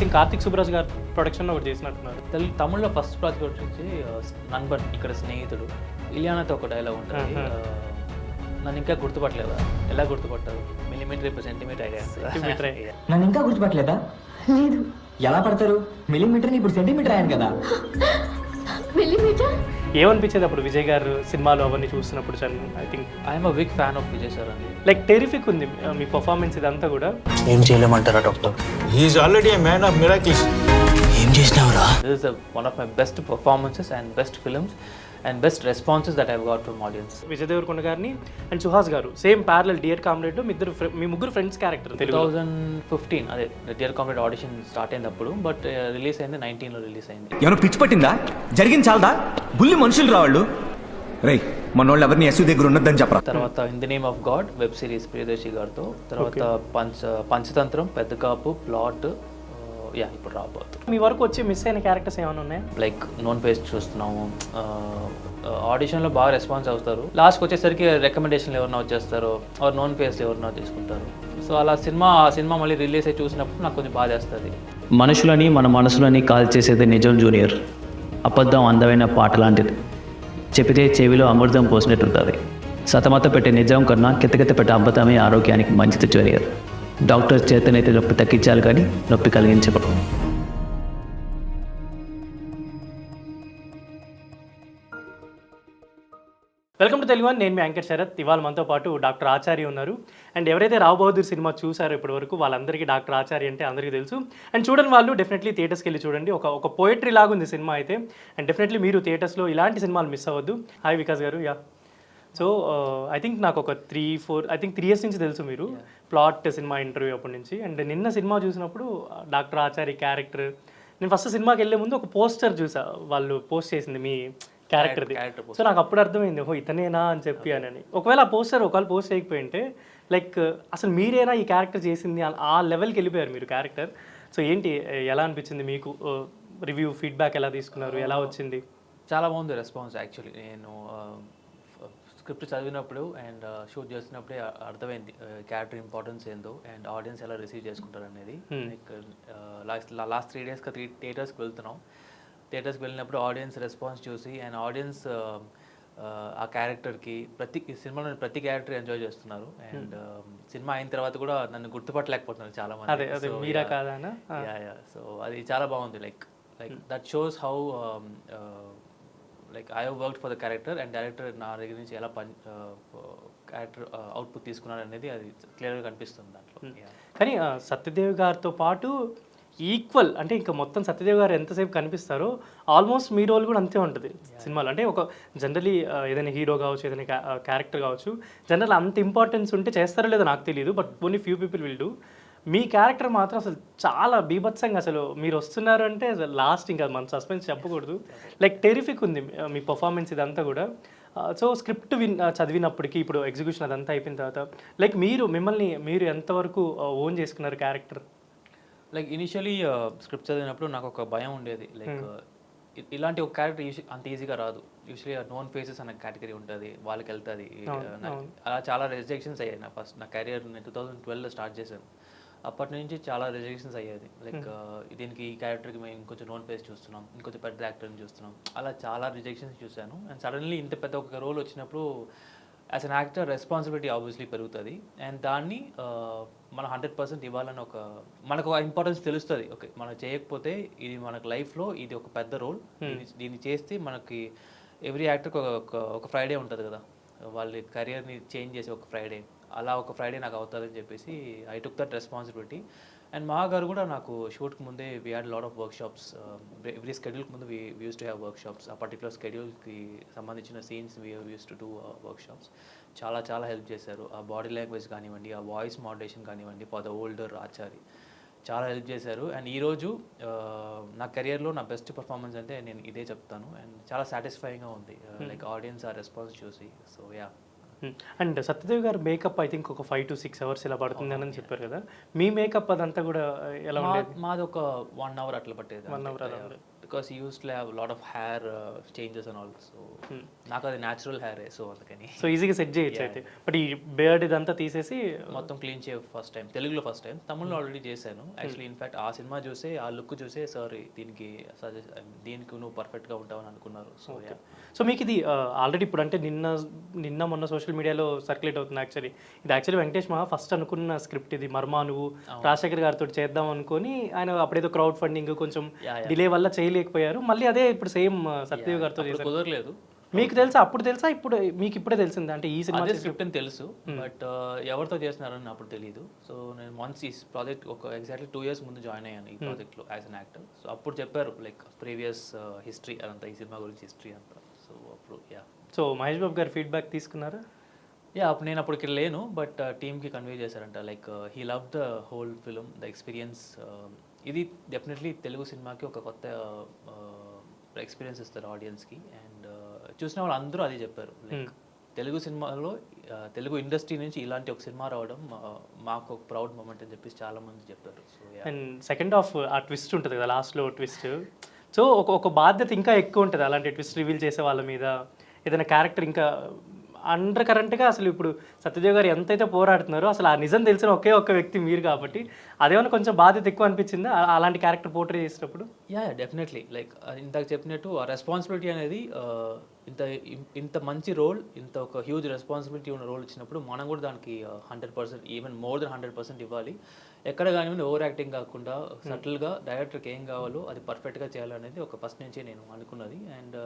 Think Karthik Subbaraj గారు ప్రొడక్షన్లో ఒకటి చేసినట్టున్నారు. తమిళ్లో ఫస్ట్ ప్రాజెక్ట్ వచ్చి నన్బన్, ఇక్కడ స్నేహితుడు. ఇలియానాతో ఒక డైలాగ్ ఉంటుంది, నన్ను ఇంకా గుర్తుపట్టలేదా? ఎలా గుర్తుపట్టారు? మిల్లీమీటర్ ఇప్పుడు సెంటీమీటర్ అయ్యా. నన్ను ఇంకా గుర్తుపట్టలేదా? లేదు. ఎలా పడతారు? మిల్లీమీటర్ ఇప్పుడు సెంటీమీటర్ అయ్యాను కదా. మిల్లీమీటర్ ఏమనిపించేది అప్పుడు విజయ్ గారు సినిమాలో అవన్నీ చూస్తున్నప్పుడు? I think I'm a big fan of Vijay sir అండి. లైక్ టెరిఫిక్ ఉంది మీ పర్ఫార్మెన్స్ ఇదంతా కూడా. ఏం చేయలేమంటారా doctor? He's already a man of miracles. ఏం చేసినావురా? This is one of my best performances and best films and best responses that I got from audience. Vijay Deverakonda గారిని అండ్ సుహాస్ గారు సేమ్ ప్యారలల్ డియర్ కామ్రేడ్, మీ ముగ్గురు ఫ్రెండ్స్ క్యారెక్టర్. 2015 అదే dear comrade audition start అయింది అప్పుడు, but release అయింది 19లో release అయింది. ఏమైనా పిచ్చి పట్టిందా? జరిగింది చాలదా? బుల్లి మనుషులు రావాళ్ళు. రై మనోళ్ళు ఎవరిని ఎస్సు దగ్గర ఉన్నదని చెప్పరా. తర్వాత in the name of God web series Priyadarshi గారితో. తర్వాత పంచతంత్రం, పెద్ద కాపు, ప్లాట్, ఇప్పుడు రాబోతుంది. మీ వరకు వచ్చి మిస్ అయిన క్యారెక్టర్స్ ఏమైనా ఉన్నాయా? లైక్ నోన్ ఫేస్ చూస్తున్నాము, ఆడిషన్లో బాగా రెస్పాన్స్ అవుతారు, లాస్ట్కి వచ్చేసరికి రికమెండేషన్లు ఎవరన్నా వచ్చేస్తారో ఆర్ నోన్ ఫేస్ ఎవరన్నా తీసుకుంటారు. సో అలా ఆ సినిమా మళ్ళీ రిలీజ్ అయ్యి చూసినప్పుడు నాకు కొంచెం బాధ వేస్తుంది. మనుషులని మన మనసులని కాల్ చేసేది నిజం జూనియర్. అబద్ధం అందమైన పాట లాంటిది, చెప్పితే చెవిలో అమృతం పోసినట్టుంటుంది. సతమత పెట్టే నిజం కన్నా కితకిత పెట్టే అబద్ధమే ఆరోగ్యానికి మంచిది జూనియర్. డాక్టర్ చేతనైతే నొప్పి తగ్గించాలి కానీ నొప్పి కలిగించకూడదు. Welcome to Telugu. నేను మీ యాంకర్ శరత్. ఇవాళ మనతో పాటు డాక్టర్ ఆచార్య ఉన్నారు. అండ్ ఎవరైతే రావు బహదూర్ సినిమా చూసారో ఇప్పటి వరకు వాళ్ళందరికీ డాక్టర్ ఆచార్య అంటే అందరికీ తెలుసు. అండ్ చూడని వాళ్ళు డెఫినెట్లీ థియేటర్స్కి వెళ్ళి చూడండి. ఒక పోయట్రీ లాగా ఉంది సినిమా అయితే. అండ్ డెఫినెట్లీ మీరు థియేటర్స్లో ఇలాంటి సినిమాలు మిస్ అవ్వద్దు. హాయ్ వికాస్ గారు. సో ఐ థింక్ నాకు ఒక 3 years నుంచి తెలుసు మీరు ప్లాట్ సినిమా ఇంటర్వ్యూ అప్పటి నుంచి. అండ్ నిన్న సినిమా చూసినప్పుడు డాక్టర్ ఆచార్య క్యారెక్టర్, నేను ఫస్ట్ సినిమాకి వెళ్ళే ముందు ఒక పోస్టర్ చూసా, వాళ్ళు పోస్ట్ చేసింది మీ క్యారెక్టర్ది. సో నాకు అప్పుడు అర్థమైంది, ఓహో ఇతనేనా అని చెప్పి అని. ఒకవేళ ఆ పోస్టర్ ఒకవేళ పోస్ట్ చేయకపోయింటే లైక్ అసలు మీరేనా ఈ క్యారెక్టర్ చేసింది ఆ లెవెల్కి వెళ్ళిపోయారు మీరు క్యారెక్టర్. సో ఏంటి, ఎలా అనిపించింది మీకు? రివ్యూ ఫీడ్బ్యాక్ ఎలా తీసుకున్నారు, ఎలా వచ్చింది? చాలా బాగుంది రెస్పాన్స్. యాక్చువల్లీ నేను స్క్రిప్ట్ చదివినప్పుడు అండ్ షూట్ చేస్తున్నప్పుడే అర్థమైంది క్యారెక్టర్ ఇంపార్టెన్స్ ఏందో అండ్ ఆడియన్స్ ఎలా రిసీవ్ చేసుకుంటారు అనేది. లైక్ లాస్ట్ 3 daysగా థియేటర్స్కి వెళ్తున్నాం. థియేటర్స్కి వెళ్ళినప్పుడు ఆడియన్స్ రెస్పాన్స్ చూసి అండ్ ఆడియన్స్ ఆ క్యారెక్టర్కి సినిమాలో ప్రతి క్యారెక్టర్ ఎంజాయ్ చేస్తున్నారు. అండ్ సినిమా అయిన తర్వాత కూడా నన్ను గుర్తుపట్టలేకపోతున్నారు చాలా మంది. సో అది చాలా బాగుంది. Like that shows how like I have worked for the character and director నా దగ్గర నుంచి ఎలా క్యారెక్టర్ అవుట్పుట్ తీసుకున్నారు అనేది అది క్లియర్గా కనిపిస్తుంది దాంట్లో. కానీ సత్యదేవ్ గారితో పాటు ఈక్వల్ అంటే ఇంకా మొత్తం సత్యదేవ్ గారు ఎంతసేపు కనిపిస్తారో ఆల్మోస్ట్ మీ రోల్ కూడా అంతే ఉంటుంది సినిమాలో. అంటే ఒక జనరలీ ఏదైనా హీరో కావచ్చు, ఏదైనా క్యారెక్టర్ కావచ్చు, జనరల్ అంత ఇంపార్టెన్స్ ఉంటే చేస్తారో లేదో నాకు తెలియదు, but only few people will do. Me character మాత్రం అసలు చాలా బీభత్సంగా, అసలు మీరు వస్తున్నారు అంటే అసలు లాస్ట్ ఇంకా మన సస్పెన్స్ చెప్పకూడదు. లైక్ టెరిఫిక్ ఉంది మీ పర్ఫార్మెన్స్ ఇదంతా కూడా. సో స్క్రిప్ట్ చదివినప్పటికీ ఇప్పుడు ఎగ్జిక్యూషన్ అదంతా అయిపోయిన తర్వాత లైక్ మిమ్మల్ని మీరు ఎంతవరకు ఓన్ చేసుకున్నారు క్యారెక్టర్? లైక్ ఇనిషియలీ స్క్రిప్ట్ చదివినప్పుడు నాకు ఒక భయం ఉండేది. లైక్ ఇలాంటి ఒక క్యారెక్టర్ అంత ఈజీగా రాదు. యూజువలీ నోన్ ఫేసెస్ అనే కేటగిరీ ఉంటుంది, వాళ్ళకి వెళ్తుంది. అలా చాలా రిజెక్షన్స్ అయ్యాయి. నా కెరియర్ నేను 2012లో స్టార్ట్ చేశాను. అప్పటి నుంచి చాలా రిజెక్షన్స్ అయ్యేది. లైక్ దీనికి ఈ క్యారెక్టర్కి మేము ఇంకొంచెం నోన్ ఫేస్ చూస్తున్నాం, ఇంకొంచెం పెద్ద యాక్టర్ని చూస్తున్నాం, అలా చాలా రిజెక్షన్స్ చూశాను. అండ్ సడన్లీ ఇంత పెద్ద ఒక రోల్ వచ్చినప్పుడు as an actor responsibility obviously పెరుగుతుంది. అండ్ దాన్ని మనం 100% ఇవ్వాలని మనకు ఇంపార్టెన్స్ తెలుస్తుంది. ఓకే, మనం చేయకపోతే ఇది మనకు లైఫ్లో ఇది ఒక పెద్ద రోల్, దీన్ని చేస్తే మనకి ఎవ్రీ యాక్టర్కి ఒక ఫ్రైడే ఉంటుంది కదా, వాళ్ళ కెరియర్ని చేంజ్ చేసే ఒక ఫ్రైడే, అలా ఒక ఫ్రైడే నాకు అవుతుందని చెప్పేసి I took that responsibility. And మా గారు కూడా నాకు షూట్కి ముందే we had lot of workshops. Every స్కెడ్యూల్కి ముందు we use to have workshops. ఆ పర్టికులర్ స్కెడ్యూల్కి సంబంధించిన scenes we use to do workshops. చాలా చాలా హెల్ప్ చేశారు. ఆ బాడీ లాంగ్వేజ్ కానివ్వండి, ఆ వాయిస్ మోడ్యులేషన్ కానివ్వండి, ఫర్ ద ఓల్డర్ ఆచారి చాలా హెల్ప్ చేశారు. అండ్ ఈరోజు నా కెరియర్లో నా బెస్ట్ పర్ఫార్మెన్స్ అంటే నేను ఇదే చెప్తాను. అండ్ చాలా సాటిస్ఫైయింగ్గా ఉంది లైక్ ఆడియన్స్ ఆ రెస్పాన్స్ చూసి. సో అండ్ సత్యదేవ్ గారు మేకప్ ఐ థింక్ ఒక 5 to 6 hours ఇలా పడుతుంది అని చెప్పారు కదా, మీ మేకప్ అదంతా కూడా ఎలా ఉండేది? మాది ఒక 1 hour అట్లా పట్టేది. 1 hour because use to have lot of hair changes and all so నాకు అది న్యాచురల్ హెయిర్ సో అందుకని సో ఈజీగా సెట్ చేయొచ్చు అయితే. బట్ ఈ బేర్డ్ ఇదంతా తీసేసి మొత్తం క్లీన్ చేయ ఫస్ట్ టైం, తెలుగులో ఫస్ట్ టైం, తమిళ్లో ఆల్రెడీ చేశాను. యాక్చువల్లీ ఇన్ఫాక్ట్ ఆ సినిమా చూసే, ఆ లుక్ చూసే సార్ దీనికి సజెస్ట్, దీనికి నువ్వు పర్ఫెక్ట్గా ఉంటావని అనుకున్నారు. సో సో మీకు ఇది ఆల్రెడీ ఇప్పుడు అంటే నిన్న మొన్న సోషల్ మీడియాలో సర్క్యులేట్ అవుతుంది యాక్చువల్లీ. ఇది యాక్చువల్లీ వెంకటేష్ మహా ఫస్ట్ అనుకున్న స్క్రిప్ట్ ఇది, మర్మా నువ్వు రాజశేఖర్ గారితో చేద్దాం అనుకొని ఆయన అప్పుడేదో క్రౌడ్ ఫండింగ్ కొంచెం డిలే వల్ల చేయలేకపోయారు. మళ్ళీ అదే ఇప్పుడు సేమ్ సత్యదేవ్ గారితో చేశారు. కుదరలేదు. మీకు తెలుసా అప్పుడు తెలుసా ఇప్పుడు మీకు ఇప్పుడే తెలిసింది అంటే ఈ సినిమా స్క్రిప్ట్ అని తెలుసు, బట్ ఎవరితో చేస్తున్నారని అప్పుడు తెలియదు. సో నేను వన్స్ ఈ ప్రాజెక్ట్ ఒక ఎగ్జాక్ట్లీ 2 years ముందు జాయిన్ అయ్యాను ఈ ప్రాజెక్ట్లో యాజ్ అన్ యాక్టర్. సో అప్పుడు చెప్పారు లైక్ ప్రీవియస్ హిస్టరీ అదంతా, ఈ సినిమా గురించి హిస్టరీ అంతా. సో అప్పుడు సో మహేష్ బాబు గారు ఫీడ్బ్యాక్ తీసుకున్నారా? అప్పుడు నేను అప్పుడు ఇక్కడ లేను, బట్ టీమ్కి కన్వే చేశారంట like he love the whole film, the experience. ఇది డెఫినెట్లీ తెలుగు సినిమాకి ఒక కొత్త ఎక్స్పీరియన్స్ ఇస్తారు ఆడియన్స్కి. అండ్ చూసిన వాళ్ళు అందరూ అదే చెప్పారు, లైక్ తెలుగు సినిమాలో తెలుగు ఇండస్ట్రీ నుంచి ఇలాంటి ఒక సినిమా రావడం మాకు ఒక ప్రౌడ్ మూమెంట్ అని చెప్పేసి చాలా మంది చెప్పారు. సో అండ్ సెకండ్ హాఫ్ ఆ ట్విస్ట్ ఉంటుంది కదా లాస్ట్లో ట్విస్ట్, సో ఒక బాధ్యత ఇంకా ఎక్కువ ఉంటుంది అలాంటి ట్విస్ట్ రివీల్ చేసే వాళ్ళ మీద. ఏదైనా క్యారెక్టర్ ఇంకా అండర్ కరెంట్గా అసలు ఇప్పుడు సత్యదేవ్ గారు ఎంతైతే పోరాడుతున్నారో అసలు ఆ నిజం తెలిసిన ఒకే ఒక్క వ్యక్తి మీరు కాబట్టి అదేమన్నా కొంచెం బాధ్యత ఎక్కువ అనిపించిందా అలాంటి క్యారెక్టర్ పోర్ట్రే చేసినప్పుడు? డెఫినెట్లీ లైక్ ఇందాక చెప్పినట్టు ఆ రెస్పాన్సిబిలిటీ అనేది ఇంత మంచి రోల్, ఇంత ఒక హ్యూజ్ రెస్పాన్సిబిలిటీ ఉన్న రోల్ ఇచ్చినప్పుడు మనం కూడా దానికి 100%, ఈవెన్ మోర్ దెన్ 100% ఇవ్వాలి. ఎక్కడ కానివ్వండి ఓవర్ యాక్టింగ్ కాకుండా సటిల్గా డైరెక్టర్కి ఏం కావాలో అది పర్ఫెక్ట్గా చేయాలనేది ఒక ఫస్ట్ నుంచే నేను అనుకున్నది. అండ్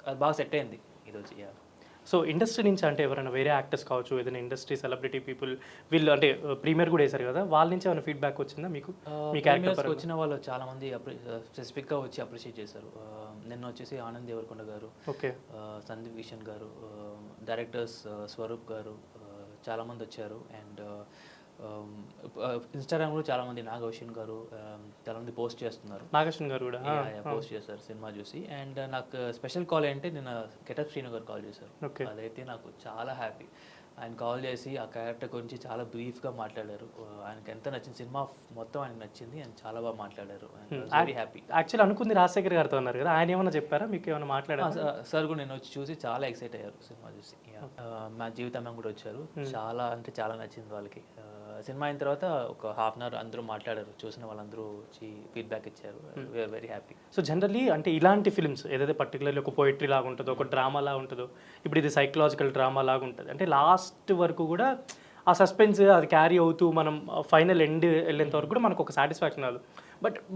అది బాగా సెట్ అయింది ఈరోజు. సో ఇండస్ట్రీ నుంచి అంటే ఎవరైనా వేరే యాక్టర్స్ కావచ్చు, ఏదైనా ఇండస్ట్రీ సెలబ్రిటీ పీపుల్ వీళ్ళు అంటే ప్రీమియర్ కూడా వేశారు కదా, వాళ్ళ నుంచి ఏమైనా ఫీడ్బ్యాక్ వచ్చిందా మీకు? మీ క్యారెక్టర్ వచ్చిన వాళ్ళు చాలా మంది స్పెసిఫిక్గా వచ్చి అప్రిషియేట్ చేశారు. నిన్న వచ్చేసి ఆనంద్ దేవరకొండ గారు, ఓకే, సందీప్ కిషన్ గారు, డైరెక్టర్స్ స్వరూప్ గారు, చాలామంది వచ్చారు. అండ్ ఇన్స్టాగ్రామ్లో చాలామంది నాగభూషణ్ గారు చాలామంది పోస్ట్ చేస్తున్నారు. నాగభూషణ్ గారు కూడా పోస్ట్ చేస్తారు సినిమా చూసి. అండ్ నాకు స్పెషల్ కాల్ ఏంటంటే నిన్న గెటప్ శ్రీను గారు కాల్ చేశారు. అదైతే నాకు చాలా హ్యాపీ. ఆయన కాల్ చేసి ఆ క్యారెక్టర్ గురించి చాలా బ్రీఫ్గా మాట్లాడారు. ఆయనకి ఎంత నచ్చింది, సినిమా మొత్తం ఆయనకు నచ్చింది, ఆయన చాలా బాగా మాట్లాడారు. Very happy. యాక్చువల్లీ అనుకుంది రాజశేఖర్ గారితో అన్నారు కదా, ఆయన ఏమైనా చెప్పారా మీకు, ఏమైనా మాట్లాడారు? సార్ కూడా నేను వచ్చి చూసి చాలా ఎక్సైట్ అయ్యారు సినిమా చూసి. మా జీవితం కూడా వచ్చారు, చాలా అంటే చాలా నచ్చింది వాళ్ళకి. సినిమా అయిన తర్వాత ఒక హాఫ్ అన్ అవర్ అందరూ మాట్లాడారు, చూసిన వాళ్ళందరూ వచ్చి ఫీడ్బ్యాక్ ఇచ్చారు. We are very happy. So generally అంటే ఇలాంటి ఫిల్మ్స్ ఏదైతే పర్టికులర్లీ ఒక పోయిటరీ లాగా ఉంటుందో, ఒక డ్రామా లాగా ఉంటుందో, ఇప్పుడు ఇది సైకలాజికల్ డ్రామా లాగా ఉంటుంది అంటే లాస్ట్ వరకు కూడా ఆ సస్పెన్స్ అది క్యారీ అవుతూ మనం ఫైనల్ ఎండ్ వెళ్ళేంత వరకు కూడా మనకు ఒక సాటిస్ఫాక్షన్ రాదు.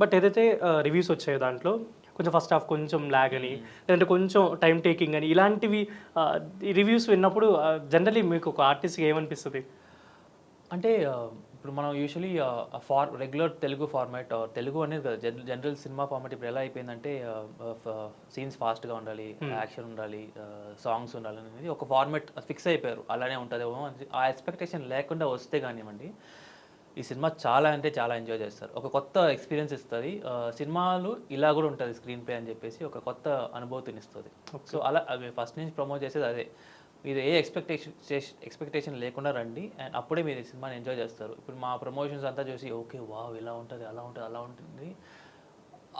బట్ ఏదైతే రివ్యూస్ వచ్చాయో దాంట్లో కొంచెం ఫస్ట్ హాఫ్ కొంచెం ల్యాగ్ అని, లేదంటే కొంచెం టైం టేకింగ్ అని, ఇలాంటివి రివ్యూస్ విన్నప్పుడు జనరల్లీ మీకు ఒక ఆర్టిస్ట్కి ఏమనిపిస్తుంది? అంటే ఇప్పుడు మనం usually regular Telugu format, Telugu అనేది కదా జనరల్ సినిమా ఫార్మాట్ ఇప్పుడు ఎలా అయిపోయిందంటే సీన్స్ ఫాస్ట్గా ఉండాలి, యాక్షన్ ఉండాలి, సాంగ్స్ ఉండాలి అనేది ఒక ఫార్మాట్ ఫిక్స్ అయిపోయారు. అలానే ఉంటుందేమో ఆ ఎక్స్పెక్టేషన్ లేకుండా వస్తే కానివ్వండి ఈ సినిమా చాలా అంటే చాలా ఎంజాయ్ చేస్తారు. ఒక కొత్త ఎక్స్పీరియన్స్ ఇస్తుంది. సినిమాలు ఇలా కూడా ఉంటుంది స్క్రీన్ ప్లే అని చెప్పేసి ఒక కొత్త అనుభూతిని ఇస్తుంది. సో అలా ఫస్ట్ నుంచి ప్రమోట్ చేసేది అదే. మీరు ఏ ఎక్స్పెక్టేషన్ లేకుండా రండి, అండ్ అప్పుడే మీరు ఈ సినిమాని ఎంజాయ్ చేస్తారు. ఇప్పుడు మా ప్రమోషన్స్ అంతా చూసి ఓకే వావ్ ఇలా ఉంటుంది, అలా ఉంటుంది, అలా ఉంటుంది,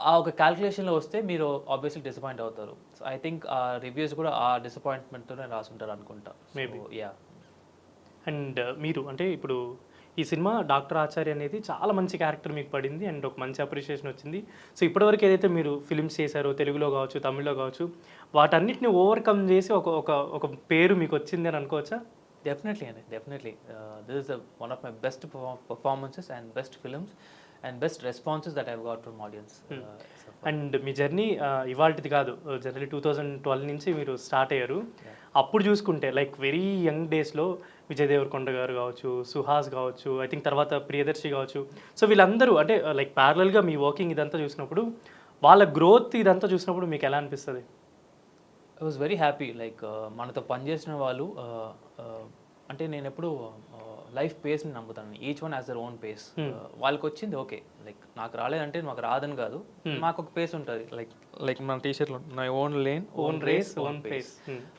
ఆ ఒక క్యాల్కులేషన్లో వస్తే మీరు ఆబ్వియస్లీ డిసప్పాయింట్ అవుతారు. సో ఐ థింక్ ఆ రివ్యూస్ కూడా ఆ డిసప్పాయింట్మెంట్తోనే రాసుంటారు అనుకుంటా. మేబీ అండ్ మీరు అంటే ఇప్పుడు ఈ సినిమా డాక్టర్ ఆచార్య అనేది చాలా మంచి క్యారెక్టర్ మీకు పడింది అండ్ ఒక మంచి అప్రిషియేషన్ వచ్చింది. సో ఇప్పటివరకు ఏదైతే మీరు ఫిల్మ్స్ చేశారో తెలుగులో కావచ్చు, తమిళ్లో కావచ్చు, వాటన్నిటిని ఓవర్కమ్ చేసి ఒక పేరు మీకు వచ్చింది అని అనుకోవచ్చా? డెఫినెట్లీ అండి, definitely this is one of my best performances and best films and best responses that I got from audience. And మీ జర్నీ ఇవాళది కాదు, జనరల్లీ 2012 నుంచి మీరు స్టార్ట్ అయ్యారు. అప్పుడు చూసుకుంటే లైక్ వెరీ యంగ్ డేస్లో విజయ్ దేవరకొండ గారు కావచ్చు, సుహాస్ కావచ్చు, ఐ థింక్ తర్వాత ప్రియదర్శి కావచ్చు, సో వీళ్ళందరూ అంటే లైక్ ప్యారలల్గా మీ వర్కింగ్ ఇదంతా చూసినప్పుడు, వాళ్ళ గ్రోత్ ఇదంతా చూసినప్పుడు మీకు ఎలా అనిపిస్తుంది? I was very happy. Like మనతో పనిచేసిన వాళ్ళు అంటే నేను ఎప్పుడు లైఫ్ పేస్ని నమ్ముతాను. Each one has their own face. వాళ్ళకి వచ్చింది ఓకే, లైక్ నాకు రాలేదంటే మాకు రాదని కాదు, మాకు ఒక పేస్ ఉంటుంది. లైక్ మన టీషర్ట్లో my own lane, own race, own pace.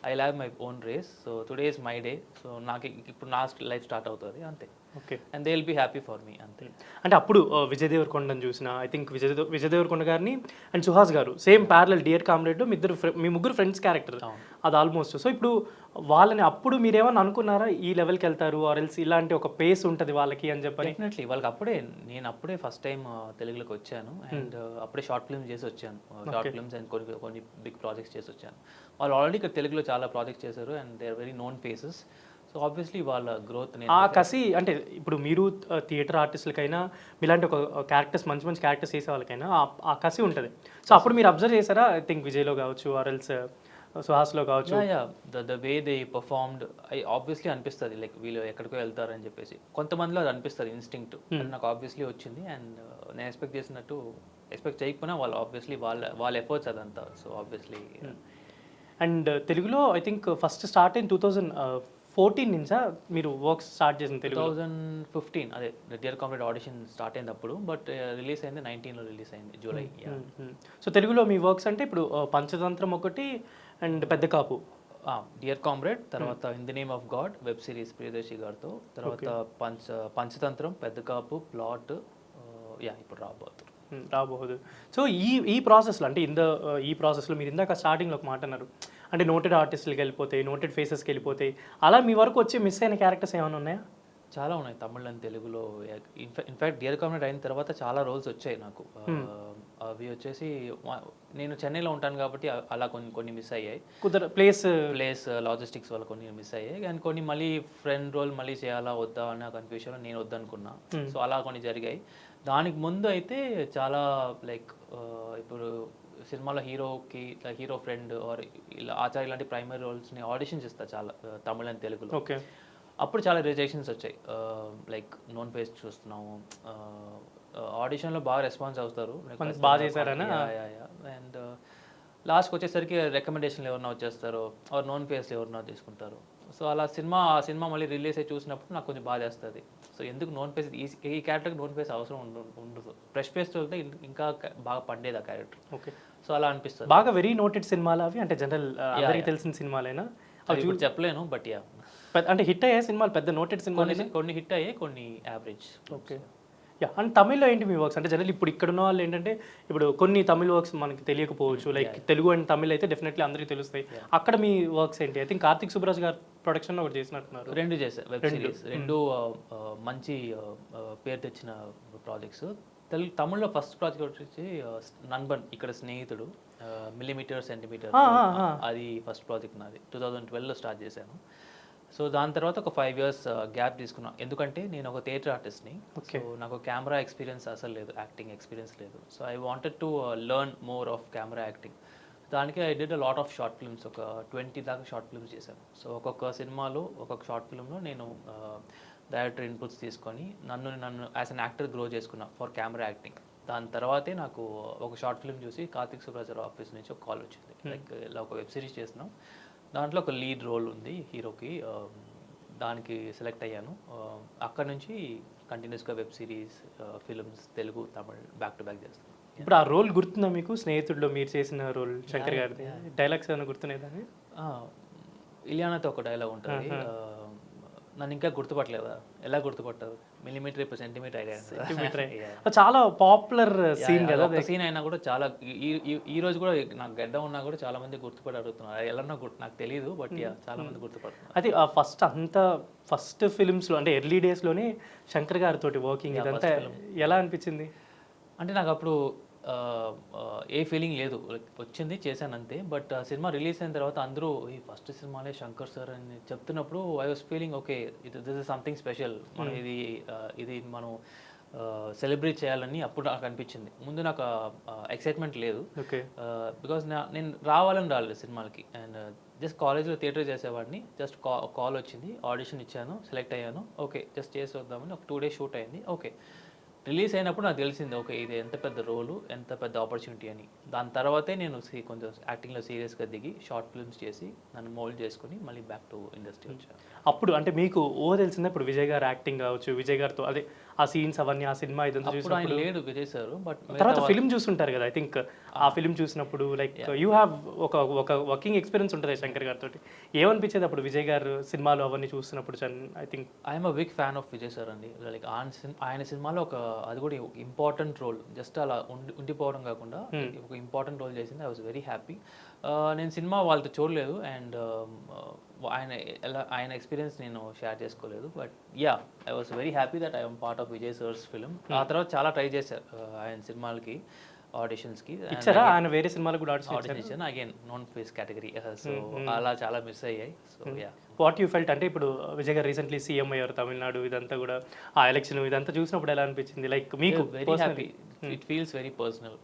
I love my own race. So today is my day. So నాకు ఇప్పుడు నా లైఫ్ స్టార్ట్ అవుతుంది అంతే. Okay. And they will be happy for me అంతే. అంటే అప్పుడు విజయ్ దేవరకొండని చూసిన ఐ థింక్ విజయ్ దేవరకొండ గారిని అండ్ సుహాస్ గారు సేమ్ ప్యారలల్ డియర్ కామ్రేడ్ మీ ముగ్గురు ఫ్రెండ్స్ క్యారెక్టర్ అది ఆల్మోస్ట్. సో ఇప్పుడు వాళ్ళని అప్పుడు మీరేమన్నా అనుకున్నారా ఈ లెవెల్కి వెళ్తారు ఆర్ ఎల్స్ ఇలాంటి ఒక పేస్ ఉంటుంది వాళ్ళకి అని చెప్పని? డెఫినెట్లీ వాళ్ళకి నేను అప్పుడే ఫస్ట్ టైం తెలుగులోకి వచ్చాను అండ్ అప్పుడే షార్ట్ ఫిల్మ్స్ చేసి వచ్చాను. షార్ట్ ఫిల్మ్స్ అండ్ కొన్ని బిగ్ ప్రాజెక్ట్స్ చేసి వచ్చాను. వాళ్ళు ఆల్రెడీ ఇక్కడ తెలుగులో చాలా ప్రాజెక్ట్స్ చేశారు and they are very known faces. So obviously వాళ్ళ గ్రోత్ ఆ కసి అంటే ఇప్పుడు మీరు థియేటర్ ఆర్టిస్టులకైనా మీలాంటి ఒక క్యారెక్టర్స్ మంచి మంచి క్యారెక్టర్స్ చేసే వాళ్ళకైనా ఆ కసి ఉంటుంది. సో అప్పుడు మీరు అబ్జర్వ్ చేశారా ఐ థింక్ విజయ్లో కావచ్చు ఆర్ ఎల్స్ సుహాస్లో కావచ్చు? The way they performed obviously అనిపిస్తుంది లైక్ వీళ్ళు ఎక్కడికో వెళ్తారని చెప్పేసి. కొంతమందిలో అది అనిపిస్తుంది ఇన్స్టింక్ట్, నాకు ఆబ్వియస్లీ వచ్చింది అండ్ నేను ఎక్స్పెక్ట్ చేయకపోయినా వాళ్ళు ఆబ్వియస్లీ వాళ్ళ ఎఫర్ట్స్ అదంతా. సో ఆబ్వియస్లీ అండ్ తెలుగులో ఐ థింక్ ఫస్ట్ స్టార్ట్ అయిన 2014 నుంచా మీరు వర్క్ స్టార్ట్ చేసిన తెలుగు? 2015 అదే డియర్ కామ్రేడ్ ఆడిషన్ స్టార్ట్ అయింది అప్పుడు, బట్ రిలీజ్ అయింది 19లో రిలీజ్ అయింది జూలై. సో తెలుగులో మీ వర్క్స్ అంటే ఇప్పుడు పంచతంత్రం ఒకటి అండ్ పెద్ద కాపు, డియర్ కామ్రేడ్, తర్వాత in the name of God web series Priyadarshi గారితో, తర్వాత పంచతంత్రం, పెద్ద కాపు, ప్లాట్, ఇప్పుడు రాబోదు. సో ఈ ప్రాసెస్లో అంటే ఈ ప్రాసెస్లో మీరు ఇందాక స్టార్టింగ్లో ఒక మాట అన్నారు అంటే నోటెడ్ ఆర్టిస్టులకి వెళ్ళిపోతాయి, నోటెడ్ ఫేసెస్కి వెళ్ళిపోతాయి. అలా మీ వరకు వచ్చి మిస్ అయిన క్యారెక్టర్స్ ఏమైనా ఉన్నాయా? చాలా ఉన్నాయి తమిళ్ అండ్ తెలుగులో. ఇన్ఫ్యాక్ట్ డియర్ కామ్రేడ్ అయిన తర్వాత చాలా రోల్స్ వచ్చాయి నాకు. అవి వచ్చేసి నేను చెన్నైలో ఉంటాను కాబట్టి అలా కొన్ని మిస్ అయ్యాయి. ప్లేస్ లాజిస్టిక్స్ వల్ల కొన్ని మిస్ అయ్యాయి అండ్ కొన్ని మళ్ళీ ఫ్రెండ్ రోల్ మళ్ళీ చేయాలా వద్దా అన్న కన్ఫ్యూజన్లో నేను వద్దనుకున్నా. సో అలా కొన్ని జరిగాయి. దానికి ముందు అయితే చాలా లైక్ ఇప్పుడు సినిమాలో హీరో ఫ్రెండ్ ఆర్ ఇలా ఆచార్య ఇలాంటి ప్రైమరీ రోల్స్ని ఆడిషన్స్ ఇస్తారు చాలా తమిళ అండ్ తెలుగులో. ఓకే. అప్పుడు చాలా రిజెక్షన్స్ వచ్చాయి. లైక్ నోన్ ఫేస్ చూస్తున్నాము, ఆడిషన్లో బాగా రెస్పాన్స్ అవుతారు, బాగా చేశారని. అండ్ లాస్ట్కి వచ్చేసరికి రికమెండేషన్లు ఎవరన్నా వచ్చేస్తారు ఆర్ నోన్ ఫేస్లు ఎవరన్నా తీసుకుంటారు. సో అలా ఆ సినిమా మళ్ళీ రిలీజ్ అయ్యి చూసినప్పుడు నాకు కొంచెం బాధ వేస్తుంది. సో ఎందుకు నోన్ ఫేస్ ఈ క్యారెక్టర్కి నోన్ ఫేస్ అవసరం ఉండదు, ఫ్రెష్ ఫేస్ వెళ్తే ఇంకా బాగా పండేది ఆ క్యారెక్టర్. ఓకే. సో అలా అనిపిస్తుంది. బాగా వెరీ నోటెడ్ సినిమాలు అవి అంటే జనరల్ అందరికీ తెలిసిన సినిమాలైనా అవి ఇప్పుడు చెప్పలేను, బట్ అంటే హిట్ అయ్యే సినిమాలు పెద్ద నోటెడ్ సినిమాలు కొన్ని హిట్ అయ్యాయి, కొన్ని యావరేజ్. ఓకే. అండ్ తమిళ్లో ఏంటి మీ వర్క్స్ అంటే జనరల్ ఇప్పుడు ఇక్కడ ఉన్న వాళ్ళు ఏంటంటే ఇప్పుడు కొన్ని తమిళ్ వర్క్స్ మనకి తెలియకపోవచ్చు, లైక్ తెలుగు అండ్ తమిళ్ అయితే డెఫినెట్లీ అందరికీ తెలుస్తాయి. అక్కడ మీ వర్క్స్ ఏంటి? ఐ థింక్ కార్తిక్ సుబ్బరాజ్ గారు ప్రొడక్షన్లో ఒకటి చేసినట్టున్నారు. 2 చేశారు వెబ్ సిరీస్, 2 మంచి పేరు తెచ్చిన ప్రాజెక్ట్స్. తమిళ్లో ఫస్ట్ ప్రాజెక్ట్ వచ్చి నన్బన్, ఇక్కడ స్నేహితుడు, మిల్లీమీటర్ సెంటీమీటర్, అది ఫస్ట్ ప్రాజెక్ట్ నాది. 2012లో స్టార్ట్ చేశాను. సో దాని తర్వాత ఒక 5 years గ్యాప్ తీసుకున్నాను, ఎందుకంటే నేను ఒక థియేటర్ ఆర్టిస్ట్ని. సో నాకు కెమెరా ఎక్స్పీరియన్స్ అసలు లేదు, యాక్టింగ్ ఎక్స్పీరియన్స్ లేదు. So I wanted to learn more of camera acting. దానికి I did a lot of short films, ఒక 20 దాకా షార్ట్ ఫిల్మ్స్ చేశాను. సో ఒక్కొక్క సినిమాలో ఒక్కొక్క షార్ట్ ఫిల్మ్లో నేను డైరెక్టర్ ఇన్పుట్స్ తీసుకొని నన్ను యాజ్ అన్ యాక్టర్ గ్రో చేసుకున్నా ఫర్ కెమెరా యాక్టింగ్. దాని తర్వాతే నాకు ఒక షార్ట్ ఫిల్మ్ చూసి కార్తిక్ సుబ్రాజ్ ఆఫీస్ నుంచి ఒక కాల్ వచ్చింది, లైక్ ఇలా ఒక వెబ్ సిరీస్ చేస్తున్నాం, దాంట్లో ఒక లీడ్ రోల్ ఉంది హీరోకి, దానికి సెలెక్ట్ అయ్యాను. అక్కడ నుంచి కంటిన్యూస్గా web series, films, Telugu, Tamil back to back చేస్తాను. ఇప్పుడు ఆ రోల్ గుర్తుందా మీకు? స్నేహితుడిలో మీరు చేసిన రోల్ శంకర్ గారిది డైలాగ్స్ ఏమైనా గుర్తున్నాయి? ఇలియానాతో ఒక డైలాగ్ ఉంటుంది, నన్ను ఇంకా గుర్తుపట్టలేదా? ఎలా గుర్తుపట్టారు? మిల్లీమీటర్ ఇప్పుడు సెంటీమీటర్ అయ్యాను. చాలా పాపులర్ సీన్ కదా. సీన్ అయినా కూడా చాలా ఈ రోజు కూడా నాకు గడ్డ ఉన్నా కూడా చాలా మంది గుర్తుపడి అడుగుతున్నారు, ఎలా నాకు తెలియదు, బట్ చాలా మంది గుర్తుపడుతున్నారు. అది ఫస్ట్ ఫిల్మ్స్లో అంటే ఎర్లీ డేస్లోనే శంకర్ గారితో వర్కింగ్ ఇదంతా ఎలా అనిపించింది? అంటే నాకు అప్పుడు ఏ ఫీలింగ్ లేదు, వచ్చింది చేశాను అంతే. బట్ సినిమా రిలీజ్ అయిన తర్వాత అందరూ ఈ ఫస్ట్ సినిమాలే శంకర్ సార్ అని చెప్తున్నప్పుడు I was feeling okay, this is something special, మనం ఇది మనం సెలబ్రేట్ చేయాలని అప్పుడు నాకు అనిపించింది. ముందు నాకు ఎక్సైట్మెంట్ లేదు, బికాజ్ నేను రాలేదు సినిమాలకి. అండ్ జస్ట్ కాలేజ్లో థియేటర్ చేసేవాడిని, జస్ట్ కాల్ వచ్చింది, ఆడిషన్ ఇచ్చాను, సెలెక్ట్ అయ్యాను, ఓకే జస్ట్ చేసి వద్దామని ఒక 2 days షూట్ అయింది. ఓకే, రిలీజ్ అయినప్పుడు నాకు తెలిసింది ఓకే ఇది ఎంత పెద్ద రోలు, ఎంత పెద్ద ఆపర్చునిటీ అని. దాని తర్వాతే నేను కొంచెం యాక్టింగ్లో సీరియస్గా దిగి షార్ట్ ఫిల్మ్స్ చేసి నన్ను మోల్డ్ చేసుకుని మళ్ళీ బ్యాక్ టు ఇండస్ట్రీ వచ్చాను. అప్పుడు అంటే మీకు తెలిసిందా ఇప్పుడు విజయ్ గారు యాక్టింగ్ కావచ్చు, విజయ్ గారితో అదే ఆ సీన్స్ అవన్నీ ఆ సినిమా ఇదంతా అప్పుడు ఆయన చూసినప్పుడు లేడు విజయ్ సార్, బట్ తర్వాత ఫిలిం చూస్తుంటారు కదా, ఐ థింక్ ఆ ఫిలిం చూసినప్పుడు లైక్ యూ హ్యావ్ ఒక వర్కింగ్ ఎక్స్పీరియన్స్ ఉంటుంది శంకర్ గారితో. ఏమనిపించేది అప్పుడు విజయ్ గారు సినిమాలు అవన్నీ చూస్తున్నప్పుడు? I think I'm a big fan of Vijay sir అండి. లైక్ ఆయన సినిమాలో అది కూడా ఇంపార్టెంట్ రోల్, జస్ట్ అలా ఉండిపోవడం కాకుండా ఒక ఇంపార్టెంట్ రోల్ చేసింది. I was very happy. నేను సినిమా వాళ్ళతో చూడలేదు, అండ్ ఆయన ఎక్స్పీరియన్స్ నేను షేర్ చేసుకోలేదు, but yeah I was very happy that I'm part of Vijay sir's film. ఆ తర్వాత చాలా ట్రై చేశారు ఆయన సినిమాలకి, ఆడిషన్స్కి ఇచ్చారా? ఆయన వేరే సినిమాలకు కూడా ఆడిషన్ ఇచ్చాను, again non face category. So అలా చాలా మిస్ అయ్యాయి. So yeah, what you felt అంటే ఇప్పుడు విజయ్ గారు రీసెంట్లీ సీఎం అయ్యారు తమిళనాడు, ఇదంతా కూడా ఆ ఎలక్షన్ ఇదంతా చూసినప్పుడు ఎలా అనిపించింది? లైక్ మీకు very happy. It feels very personal.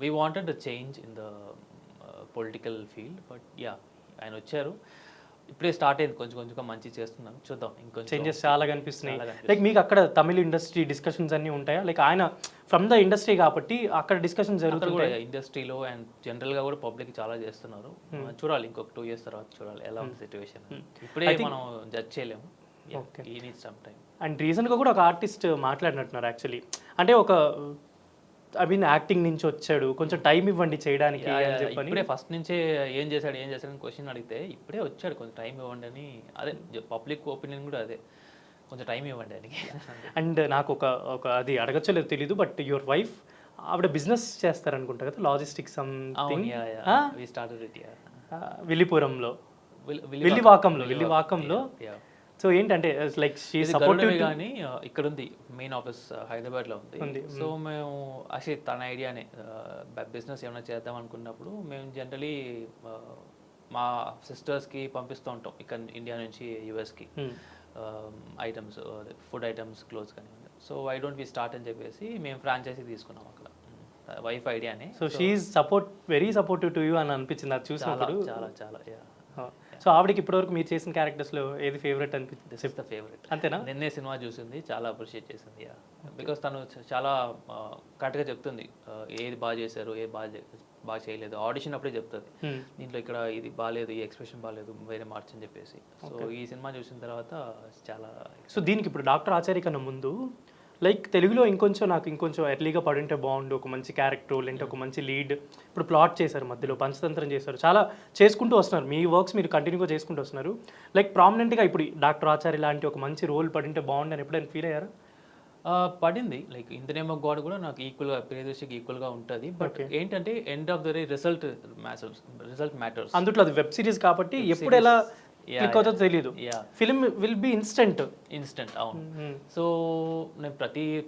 We wanted a change in the political field, but yeah ఆయన వచ్చారు. ఇప్పుడే స్టార్ట్ అయింది, కొంచెం కొంచెంగా మంచి చేస్తున్నాం, చూద్దాం ఇంకొంచెం చేంజెస్ చాలా కనిపిస్తున్నాయి. లైక్ మీకు అక్కడ తమిళ ఇండస్ట్రీ డిస్కషన్స్ అన్నీ ఉంటాయా? లైక్ ఆయన ఫ్రమ్ ద ఇండస్ట్రీ కాబట్టి అక్కడ డిస్కషన్ జరుగుతుంది ఇండస్ట్రీలో, అండ్ జనరల్గా కూడా పబ్లిక్ చాలా చేస్తున్నారు. చూడాలి ఇంకొక 2 years తర్వాత చూడాలి ఎలా ఉంది సిచ్యువేషన్. ఇప్పుడే మనం జడ్జ్ చేయలేము. ఈ నీడ్స్ సమ్ టైం. అండ్ రీసెంట్గా కూడా ఒక ఆర్టిస్ట్ మాట్లాడినట్టున్నారు యాక్చువల్లీ, అంటే ఒక ఐ మీన్ యాక్టింగ్ నుంచి వచ్చాడు, కొంచెం టైం ఇవ్వండి చేయడానికి అని చెప్పని. ఇప్పుడే ఫస్ట్ నుంచే ఏం చేశాడు అని క్వశ్చన్ అడిగితే ఇప్పుడే వచ్చాడు, కొంచెం టైం ఇవ్వండి అని. అదే పబ్లిక్ ఒపీనియన్ కూడా అదే, కొంచెం టైం ఇవ్వండి అని. అండ్ నాకు ఒక అది అడగచ్చో లేదో తెలీదు, బట్ యువర్ వైఫ్ ఆవిడ బిజినెస్ చేస్తారనుకుంటా కదా, లాజిస్టిక్స్ సంథింగ్, విల్లిపురంలో, విల్లివాకంలో. సో ఏంటంటే లైక్ షీ సపోర్టివ్ కానీ ఇక్కడ ఉంది, మెయిన్ ఆఫీస్ హైదరాబాద్లో ఉంది. సో మేము అసలు తన ఐడియానే బిజినెస్ ఏమైనా చేద్దాం అనుకున్నప్పుడు మేము జనరలీ మా సిస్టర్స్కి పంపిస్తూ ఉంటాం ఇక్కడ ఇండియా నుంచి యూఎస్కి ఐటమ్స్, ఫుడ్ ఐటమ్స్, క్లోత్స్ కానివ్వండి. So why don't we start అని చెప్పేసి మేము ఫ్రాంచైజీ తీసుకున్నాం అక్కడ. వైఫ్ ఐడియానే. So she is very supportive to you అని అనిపించింది అది చూసినప్పుడు. చాలా చాలా. సో ఆవిడకి ఇప్పటివరకు మీరు చేసిన క్యారెక్టర్స్లో ఏది ఫేవరెట్ అనిపించింది? This is the favourite. అంతేనా? నిన్నే సినిమా చూసింది, చాలా అప్రిషియేట్ చేసింది. బికాస్ తను చాలా కరెక్ట్గా చెప్తుంది ఏది బాగా చేశారు, ఏది బాగా చేయలేదు. ఆడిషన్ అప్పుడే చెప్తుంది, దీంట్లో ఇక్కడ ఇది బాగాలేదు, ఈ ఎక్స్ప్రెషన్ బాగాలేదు, వేరే మార్చని చెప్పేసి. సో ఈ సినిమా చూసిన తర్వాత చాలా. సో దీనికి ఇప్పుడు డాక్టర్ ఆచార్య కన్నా ముందు లైక్ తెలుగులో ఇంకొంచెం ఎర్లీగా పడుంటే బాగుండు, ఒక మంచి క్యారెక్టర్ లేదంటే ఒక మంచి లీడ్. ఇప్పుడు ప్లాట్ చేశారు, మధ్యలో పంచతంత్రం చేశారు, చాలా చేసుకుంటూ వస్తున్నారు. మీ వర్క్స్ మీరు కంటిన్యూగా చేసుకుంటూ వస్తున్నారు. లైక్ ప్రామినెంట్గా ఇప్పుడు డాక్టర్ ఆచార్య లాంటి ఒక మంచి రోల్ పడింటే బాగుండు అని ఎప్పుడైనా ఫీల్ అయ్యారా? పడింది. Like in the name of God కూడా నాకు ఈక్వల్గా, ప్రియదర్శికి ఈక్వల్గా ఉంటుంది. బట్ ఏంటంటే end of the day result matters. అందులో అది వెబ్ సిరీస్ కాబట్టి ఎప్పుడు ఎలా క్లిక్ అవుతుందో తెలియదు. Film will be instant. అవును. సో నేను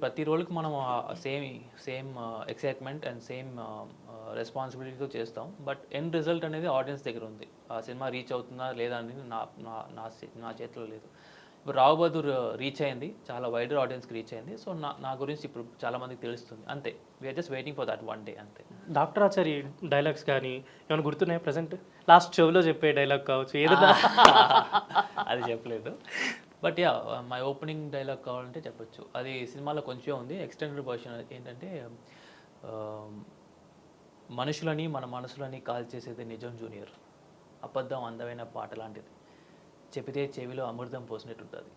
ప్రతి రోల్కి మనం సేమ్ ఎక్సైట్మెంట్ అండ్ సేమ్ రెస్పాన్సిబిలిటీతో చేస్తాం. బట్ ఎండ్ రిజల్ట్ అనేది ఆడియన్స్ దగ్గర ఉంది. ఆ సినిమా రీచ్ అవుతుందా లేదా అనేది నా చేతిలో లేదు. ఇప్పుడు రావు బహదూర్ రీచ్ అయింది, చాలా వైడర్ ఆడియన్స్కి రీచ్ అయింది. సో నా గురించి ఇప్పుడు చాలా మందికి తెలుస్తుంది, అంతే. We're just waiting for that one day, అంతే. డాక్టర్ ఆచారి డైలాగ్స్ కానీ ఏమైనా గుర్తున్నాయి ప్రజెంట్? లాస్ట్ షోలో చెప్పే డైలాగ్ కావచ్చు ఏదైనా? అది చెప్పలేదు, but yeah my opening dialogue కావాలంటే చెప్పొచ్చు. అది సినిమాలో కొంచెం ఉంది. ఎక్స్టెండెడ్ వర్షన్ ఏంటంటే, మనుషులని మన మనసులని కాల్ చేసేది నిజం జూనియర్, అబద్ధం అందమైన పాట లాంటిది, చెబితే చెవిలో అమృతం పోసినట్టుంటుంది,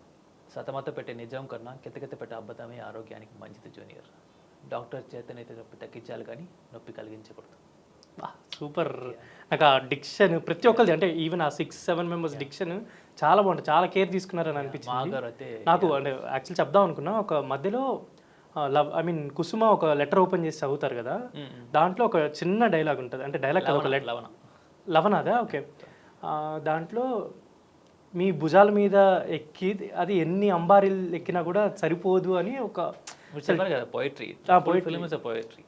సతమత పెట్టే నిజం కన్నా కితకిత పెట్టే అబద్ధమే ఆరోగ్యానికి మంచిది జూనియర్, డాక్టర్ చేతనైతే నొప్పి తగ్గించాలి కానీ నొప్పి కలిగించకూడదు. సూపర్. నాకు ఆ డిక్షన్ ప్రతి ఒక్కరిది, అంటే ఈవెన్ ఆ 6-7 మెంబర్స్ డిక్షన్ చాలా బాగుంటుంది, చాలా కేర్ తీసుకున్నారని అనిపించింది నాకు. అంటే యాక్చువల్లీ చెప్దాం అనుకున్నా, ఒక మధ్యలో కుసుమ ఒక లెటర్ ఓపెన్ చేసి చదువుతారు కదా, దాంట్లో ఒక చిన్న డైలాగ్ ఉంటుంది. అంటే డైలాగ్ ఒక లవణాదా? ఓకే. దాంట్లో మీ భుజాల మీద ఎక్కి అది ఎన్ని అంబారీలు ఎక్కినా కూడా సరిపోదు అని ఒక చెప్పారు కదా, poetry. Film is a poetry.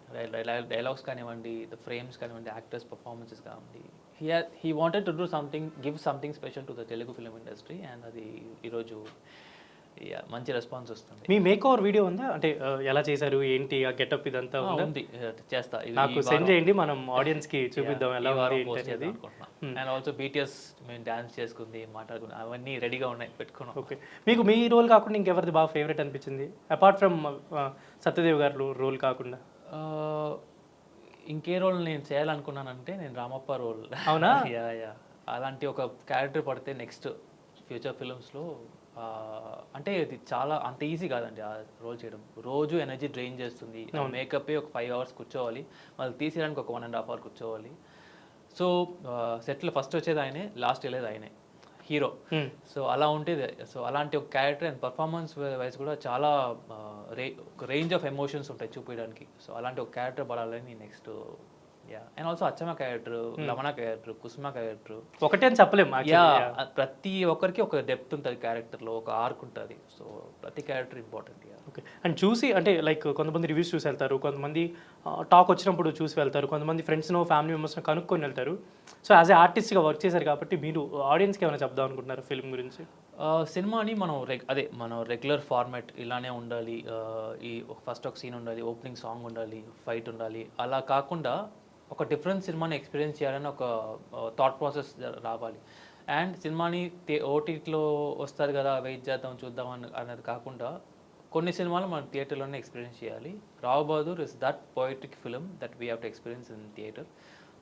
Dialogues కానివ్వండి, ద ఫ్రేమ్స్ కానివ్వండి, యాక్టర్స్ పర్ఫార్మెన్సెస్ కానివ్వండి, he wanted to do something, give something special to the Telugu film industry. And అది ఈరోజు మంచి రెస్పాన్స్ వస్తుంది. మీ మేక్ ఓవర్ వీడియో ఉందా? అంటే ఎలా చేశారు ఏంటి, ఆ గెటప్ ఇదంతా ఉంది, చేస్తా. నాకు సెండ్ చేయండి, మనం ఆడియన్స్ కి చూపిద్దాం ఎలా ఉంది. అండ్ ఆల్సో బీటీఎస్ మేము డాన్స్ చేసుకుంది, మాట్లాడుకున్నాం, అవన్నీ రెడీగా ఉన్నాయి, పెట్టుకున్నాం. ఓకే. మీకు మీ రోల్ కాకుండా ఇంకెవరిది బాగా ఫేవరెట్ అనిపించింది అపార్ట్ ఫ్రమ్ సత్యదేవ్ గారు రోల్ కాకుండా? ఇంకే రోల్ నేను చేయాలనుకున్నానంటే నేను రామప్ప రోల్. అవునా? యా అలాంటి ఒక క్యారెక్టర్ పడితే నెక్స్ట్ ఫ్యూచర్ ఫిల్మ్స్లో అంటే ఇది చాలా అంత ఈజీ కాదండి ఆ రోల్ చేయడం. రోజు ఎనర్జీ డ్రైన్ చేస్తుంది. మేకప్ ఒక 5 hours కూర్చోవాలి, మళ్ళీ తీసేయడానికి ఒక 1.5 hour కూర్చోవాలి. సో సెట్లో ఫస్ట్ వచ్చేది ఆయనే, లాస్ట్ వెళ్ళేది ఆయనే, హీరో. సో అలా ఉండేది. సో అలాంటి ఒక క్యారెక్టర్ అండ్ పర్ఫార్మెన్స్ వైజ్ కూడా చాలా రేంజ్ ఆఫ్ ఎమోషన్స్ ఉంటాయి చూపించడానికి. సో అలాంటి ఒక క్యారెక్టర్ పడాలని next. And also Achamma character, Lavana character, Kusuma character ఒకటే అని చెప్పలేము. ప్రతి ఒక్కరికి ఒక డెప్త్ ఉంటుంది క్యారెక్టర్లో, ఒక ఆర్క్ ఉంటుంది. సో ప్రతి క్యారెక్టర్ ఇంపార్టెంట్. ఓకే. అండ్ చూసి అంటే లైక్ కొంతమంది రివ్యూస్ చూసి వెళ్తారు, కొంతమంది టాక్ వచ్చినప్పుడు చూసి వెళ్తారు, కొంతమంది ఫ్రెండ్స్ను ఫ్యామిలీ మెంబర్స్ని కనుక్కొని వెళ్తారు. సో యాజ్ ఏ ఆర్టిస్ట్గా వర్క్ చేశారు కాబట్టి మీరు ఆడియన్స్కి ఏమైనా చెప్దాం అనుకుంటున్నారు ఫిల్మ్ గురించి? సినిమాని మనం మనం రెగ్యులర్ ఫార్మాట్ ఇలానే ఉండాలి, ఈ ఫస్ట్ ఒక సీన్ ఉండాలి, ఓపెనింగ్ సాంగ్ ఉండాలి, ఫైట్ ఉండాలి, అలా కాకుండా ఒక డిఫరెంట్ సినిమాని ఎక్స్పీరియన్స్ చేయాలని ఒక థాట్ ప్రాసెస్ రావాలి. అండ్ సినిమాని ఓటీటీలో వస్తుంది కదా వెయిట్ చేద్దాం చూద్దాం అనేది కాకుండా కొన్ని సినిమాలు మనం థియేటర్లోనే ఎక్స్పీరియన్స్ చేయాలి. Rao Bahadur is that poetic film that we have to experience in theatre.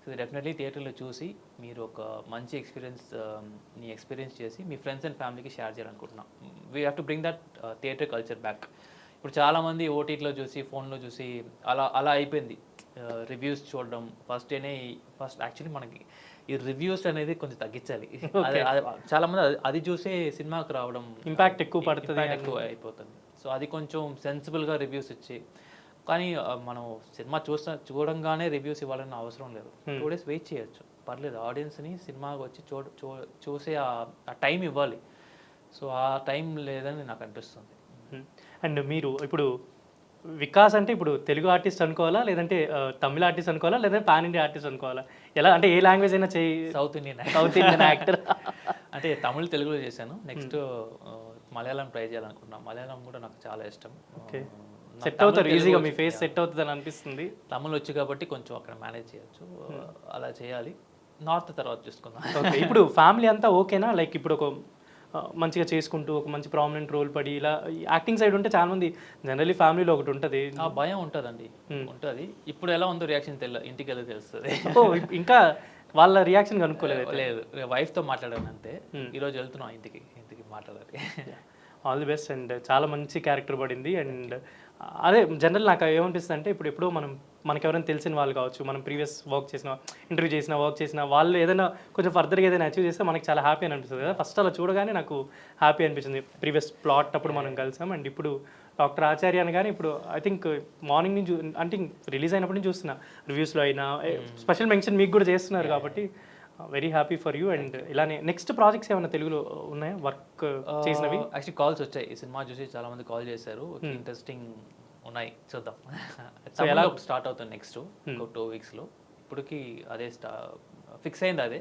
So definitely థియేటర్లో చూసి మీరు ఒక మంచి ఎక్స్పీరియన్స్ చేసి మీ ఫ్రెండ్స్ అండ్ ఫ్యామిలీకి షేర్ చేయాలనుకుంటున్నాం. We have to bring that theatre culture back. ఇప్పుడు చాలామంది ఓటీటీలో చూసి ఫోన్లో చూసి అలా అయిపోయింది. రివ్యూస్ చూడడం ఫస్ట్ యాక్చువల్లీ మనకి ఈ రివ్యూస్ అనేది కొంచెం తగ్గించాలి. చాలామంది అది చూసే సినిమాకి రావడం ఇంపాక్ట్ ఎక్కువ అయిపోతుంది. సో అది కొంచెం సెన్సిబుల్గా రివ్యూస్ ఇచ్చి, కానీ మనం సినిమా చూడంగానే రివ్యూస్ ఇవ్వాలన్న అవసరం లేదు. 2 days వెయిట్ చేయొచ్చు, పర్లేదు. ఆడియన్స్ని సినిమాకి వచ్చి చూసే ఆ టైం ఇవ్వాలి. సో ఆ టైం లేదని నాకు అనిపిస్తుంది. అండ్ మీరు ఇప్పుడు వికాస్ అంటే ఇప్పుడు తెలుగు ఆర్టిస్ట్ అనుకోవాలా, లేదంటే తమిళ ఆర్టిస్ట్ అనుకోవాలా, లేదంటే పాన్ ఇండియా ఆర్టిస్ట్ అనుకోవాలా? ఎలా అంటే ఏ లాంగ్వేజ్ అయినా సౌత్ ఇండియన్ యాక్టర్. అంటే తమిళ్ తెలుగులో చేశాను. నెక్స్ట్ మలయాళం ట్రై చేయాలనుకున్నాను. మలయాళం కూడా నాకు చాలా ఇష్టం. సెట్ అవుతారు ఈజీగా, మీ ఫేస్ సెట్ అవుతుంది అని అనిపిస్తుంది. తమిళ్ వచ్చి కాబట్టి కొంచెం అక్కడ మేనేజ్ చేయొచ్చు, అలా చేయాలి. నార్త్ తర్వాత చూసుకుందాం. ఓకే. ఇప్పుడు ఫ్యామిలీ అంతా ఓకేనా? లైక్ ఇప్పుడు ఒక మంచిగా చేసుకుంటూ ఒక మంచి ప్రామినెంట్ రోల్ పడి ఇలా యాక్టింగ్ సైడ్ ఉంటే చాలా మంది జనరల్లీ ఫ్యామిలీలో ఒకటి ఉంటుంది, ఆ భయం ఉంటుందండి, ఉంటుంది. ఇప్పుడు ఎలా ఉందో రియాక్షన్ ఇంటికి వెళ్ళి తెలుస్తుంది. ఇంకా వాళ్ళ రియాక్షన్ కనుక్కోలేదు? లేదు, వైఫ్తో మాట్లాడాను అంతే. ఈరోజు వెళ్తున్నాం ఇంటికి మాట్లాడాలి. All the best. అండ్ చాలా మంచి క్యారెక్టర్ పడింది. అండ్ అదే జనరల్ నాకు ఏమనిపిస్తుంది అంటే ఇప్పుడు ఎప్పుడో మనకు ఎవరైనా తెలిసిన వాళ్ళు కావచ్చు, మనం ప్రీవియస్ వర్క్ చేసిన వాళ్ళు ఏదైనా కొంచెం ఫర్దర్గా ఏదైనా అచీవ్ చేస్తే మనకి చాలా హ్యాపీ అని అనిపిస్తుంది కదా. ఫస్ట్ అలా చూడగానే నాకు హ్యాపీ అనిపించింది. ప్రీవియస్ ప్లాట్ అప్పుడు మనం కలిసాం. అండ్ ఇప్పుడు డాక్టర్ ఆచార్య అని కానీ ఇప్పుడు ఐ థింక్ మార్నింగ్ నుంచి అంటే రిలీజ్ అయినప్పటి నుంచి చూస్తున్నా రివ్యూస్లో అయినా స్పెషల్ మెన్షన్ మీకు కూడా చేస్తున్నారు కాబట్టి very happy for you. And ఇలానే నెక్స్ట్ ప్రాజెక్ట్స్ ఏమైనా తెలుగులో ఉన్నాయా వర్క్ చేసినవి? యాక్చువల్లీ కాల్స్ వచ్చాయి. ఈ సినిమా చూసి చాలా మంది కాల్ చేశారు, ఇంట్రెస్టింగ్ ఉన్నాయి, చూద్దాం. సో ఎలా స్టార్ట్ అవుతుంది నెక్స్ట్ ఇంకో 2 weeksలో. ఇప్పటికి అదే ఫిక్స్ అయింది. అదే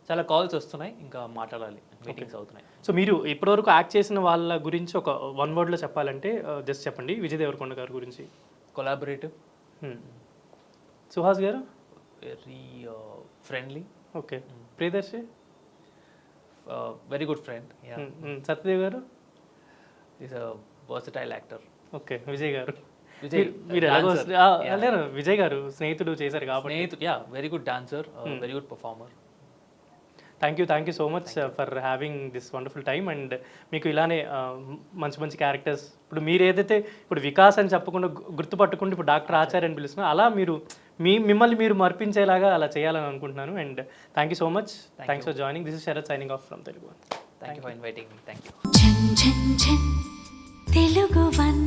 చాలా కాల్స్ వస్తున్నాయి, ఇంకా మాట్లాడాలి, మీటింగ్స్ అవుతున్నాయి. సో మీరు ఇప్పటివరకు యాక్ట్ చేసిన వాళ్ళ గురించి ఒక 1 wordలో చెప్పాలంటే జస్ట్ చెప్పండి. విజయ్ దేవరకొండ గారి గురించి. కొలాబరేటివ్. సుహాస్ గారు very friendly. Okay. Priyadarshi very good friend. Satyadev గారు is a versatile actor. Okay. Vijay గారు మీరు ఎలాగో విజయ్ గారు స్నేహితుడు చేశారు కాబట్టి very good dancer, very good performer. Thank you so much for having this wonderful time. And మీకు ఇలానే మంచి క్యారెక్టర్స్ ఇప్పుడు మీరు ఏదైతే ఇప్పుడు వికాస్ అని చెప్పకుండా గుర్తుపట్టుకుంటే ఇప్పుడు డాక్టర్ ఆచార్య అని పిలుస్తున్నారు, అలా మీరు మిమ్మల్ని మీరు మర్పించేలాగా అలా చేయాలని అనుకుంటున్నాను. And thank you so much. Thanks for joining. This is Sharath signing off from Telugu. Thank you for inviting me. Thank you. Telugu one.